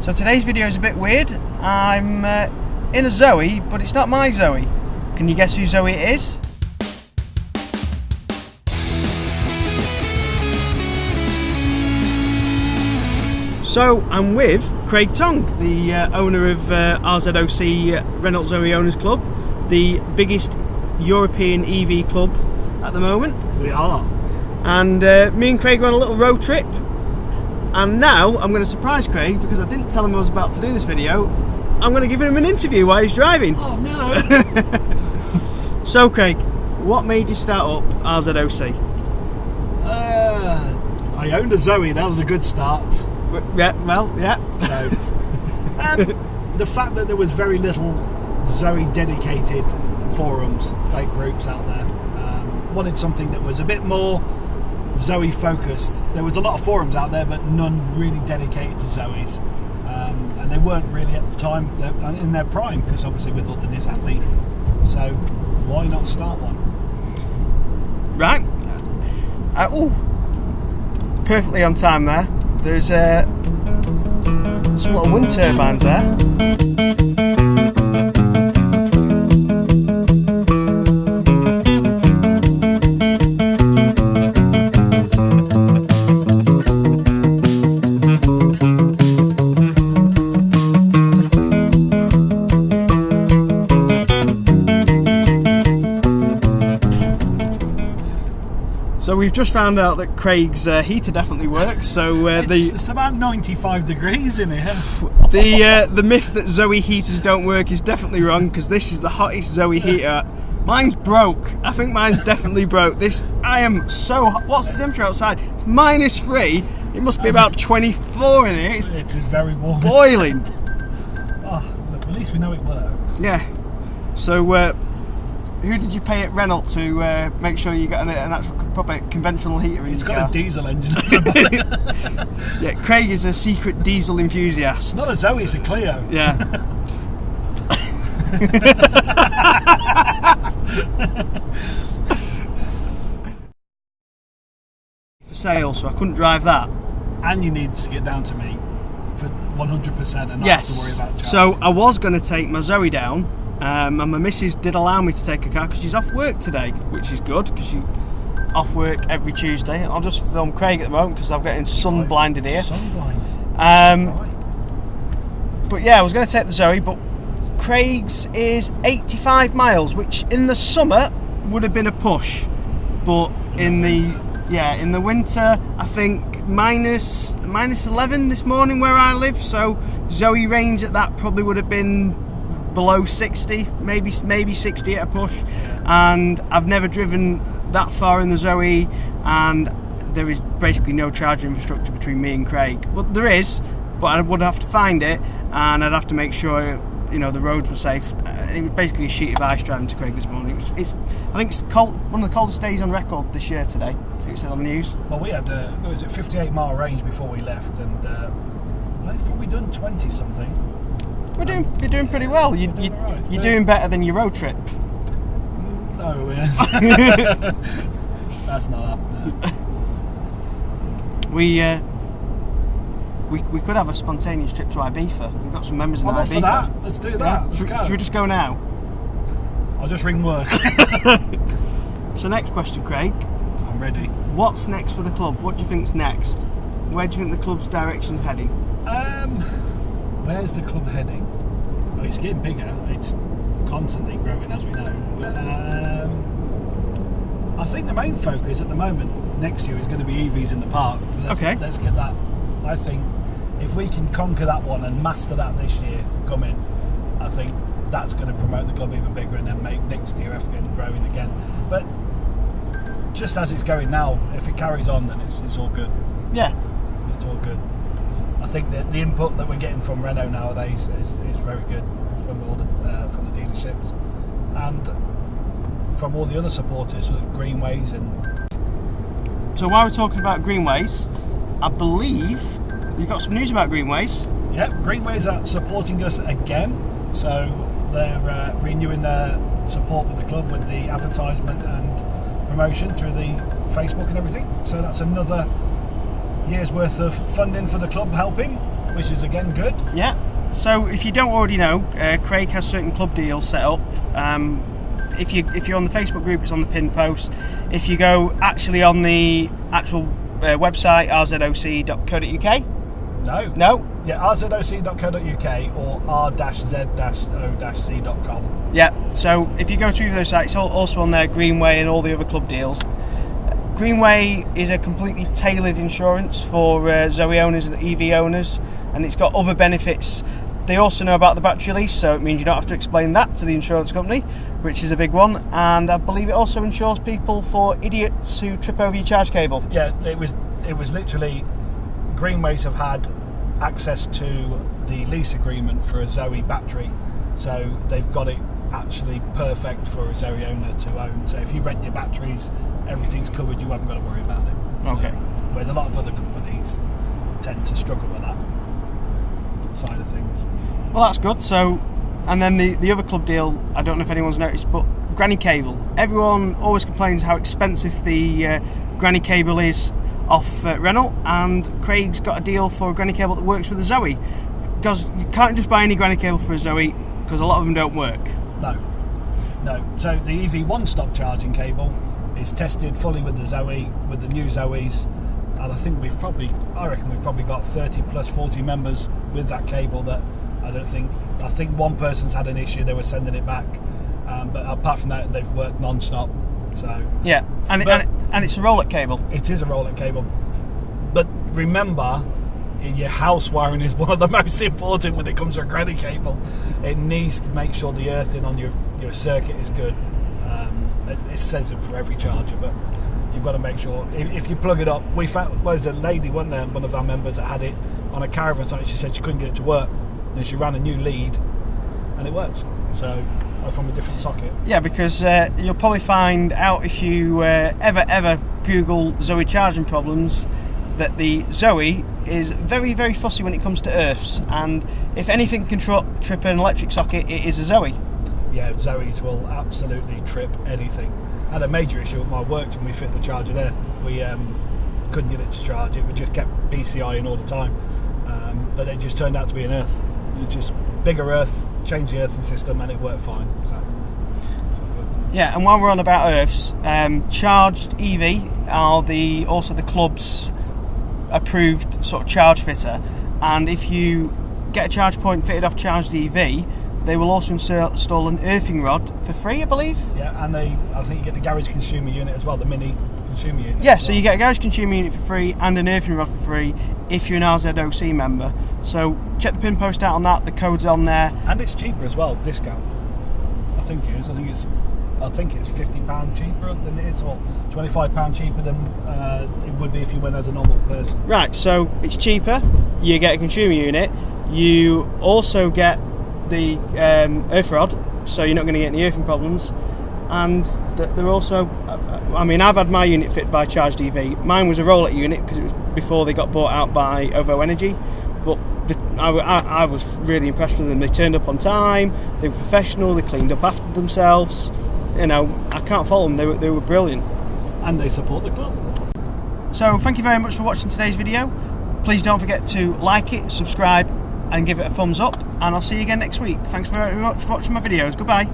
So today's video is a bit weird. I'm in a Zoe, but it's not my Zoe. Can you guess whose Zoe it is? So I'm with Craig Tonge, the owner of RZOC Renault Zoe Owners Club, the biggest European EV club at the moment. We are. And me and Craig are on a little road trip. And now I'm going to surprise Craig, because I didn't tell him I was about to do this video. I'm going to give him an interview while he's driving. Oh no! So Craig, what made you start up RZOC? I owned a Zoe, that was a good start. Yeah, well, yeah. So, the fact that there was very little Zoe dedicated forums, fake groups out there, wanted something that was a bit more Zoe focused. There was a lot of forums out there, but none really dedicated to Zoes, and they weren't really at the time in their prime, because obviously with all the Nissan Leaf. So why not start one? Right. Oh, perfectly on time there. There's some little wind turbines there. So we've just found out that Craig's heater definitely works. So it's about 95 degrees in here. The myth that Zoe heaters don't work is definitely wrong, because this is the hottest Zoe heater. Mine's broke. I think mine's definitely broke. I am so hot. What's the temperature outside? It's -3. It must be about 24 in here. It is very warm. Boiling. Oh, look, at least we know it works. Yeah. So who did you pay at Renault to make sure you got an actual proper conventional heater in It's your got car? a diesel engine. Yeah, Craig is a secret diesel enthusiast. It's not a Zoe, it's a Clio. Yeah. For sale, so I couldn't drive that. And you need to get down to me for 100% and not Yes. have to worry about charge. So I was going to take my Zoe down. And my missus did allow me to take a car because she's off work today, which is good, because she's off work every Tuesday. I'll just film Craig at the moment because I've got sun blinded here. Sun blinded. Right. But yeah, I was going to take the Zoe, but Craig's is 85 miles, which in the summer would have been a push, but in the winter, I think minus 11 this morning where I live. So Zoe range at that probably would have been below 60, maybe 60 at a push, and I've never driven that far in the Zoe, and there is basically no charging infrastructure between me and Craig. Well, there is, but I would have to find it, and I'd have to make sure the roads were safe. It was basically a sheet of ice driving to Craig this morning. I think it's cold, one of the coldest days on record this year today. So you said on the news. Well, we had 58-mile range before we left, and I've probably done 20 something. You're doing pretty well. You're doing better than your road trip. No, that's not happening. We could have a spontaneous trip to Ibiza. We've got some members in Ibiza. For that. Let's do that. Yeah? Let's go. Should we just go now? I'll just ring work. So next question, Craig. I'm ready. What's next for the club? What do you think's next? Where do you think the club's direction's heading? Where's the club heading? Well, it's getting bigger. It's constantly growing, as we know. But I think the main focus at the moment next year is going to be EVs in the park. Let's get that. I think if we can conquer that one and master that this year coming, I think that's going to promote the club even bigger, and then make next year African growing again. But just as it's going now, if it carries on, then it's all good. Yeah. It's all good. I think that the input that we're getting from Renault nowadays is very good from all the dealerships, and from all the other supporters of Greenways. And so while we're talking about Greenways, I believe you've got some news about Greenways. Yeah, Greenways are supporting us again, so they're renewing their support with the club with the advertisement and promotion through the Facebook and everything. So that's another year's worth of funding for the club helping. which is again good. Yeah. So if you don't already know, Craig has certain club deals set up. If you're on the Facebook group, it's on the pinned post. If you go actually on the actual website, rzoc.co.uk. No. Yeah, rzoc.co.uk or r-z-o-c.com. Yeah, so if you go through those sites, it's also on there, Greenway and all the other club deals. Greenway is a completely tailored insurance for Zoe owners and EV owners, and it's got other benefits. They also know about the battery lease, so it means you don't have to explain that to the insurance company, which is a big one. And I believe it also insures people for idiots who trip over your charge cable. Yeah, it was literally, Greenways have had access to the lease agreement for a Zoe battery, so they've got it actually perfect for a Zoe owner to own. So if you rent your batteries, everything's covered, you haven't got to worry about it. So, okay. Whereas a lot of other companies tend to struggle with that side of things. Well, that's good. So, and then the other club deal, I don't know if anyone's noticed, but granny cable. Everyone always complains how expensive the granny cable is off Renault, and Craig's got a deal for a granny cable that works with a Zoe, because you can't just buy any granny cable for a Zoe, because a lot of them don't work. No. So the EV one-stop charging cable is tested fully with the Zoe, with the new Zoes, and I reckon we've probably got 30 plus 40 members with that cable. That I think one person's had an issue, they were sending it back, but apart from that, they've worked non-stop. So yeah, and it's a roll-up cable. It is a roll-up cable, but remember, your house wiring is one of the most important when it comes to a granny cable. It needs to make sure the earthing on your circuit is good. It says it for every charger, but you've got to make sure. If you plug it up, we found there's a lady, wasn't there, one of our members that had it on a caravan site. She said she couldn't get it to work, then she ran a new lead, and it works. So from a different socket. Yeah, because you'll probably find out if you ever Google Zoe charging problems that the Zoe is very, very fussy when it comes to earths, and if anything can trip an electric socket, it is a Zoe. Yeah, Zoes will absolutely trip anything. I had a major issue at my work when we fit the charger there. We couldn't get it to charge. It just kept BCIing all the time, but it just turned out to be an earth. It just bigger earth, changed the earthing system, and it worked fine. So good. Yeah, and while we're on about earths, Charged EV are also the club's approved sort of charge fitter, and if you get a charge point fitted off Charged EV, they will also install an earthing rod for free, I believe. Yeah, and I think you get the garage consumer unit as well, the mini consumer unit. Yeah, so you get a garage consumer unit for free and an earthing rod for free if you're an RZOC member. So check the pin post out on that. The code's on there, and it's cheaper as well. Discount, I think it is. I think it's £50 cheaper than it is, or £25 cheaper than it would be if you went as a normal person. Right. So it's cheaper. You get a consumer unit. You also get the earth rod, so you're not going to get any earthing problems. And they're also, I've had my unit fit by Charged EV. Mine was a roll-up unit because it was before they got bought out by OVO Energy, but I was really impressed with them. They turned up on time, they were professional, they cleaned up after themselves. I can't fault them, they were brilliant. And they support the club. So thank you very much for watching today's video. Please don't forget to like it, subscribe, and give it a thumbs up, and I'll see you again next week. Thanks very much for watching my videos. Goodbye.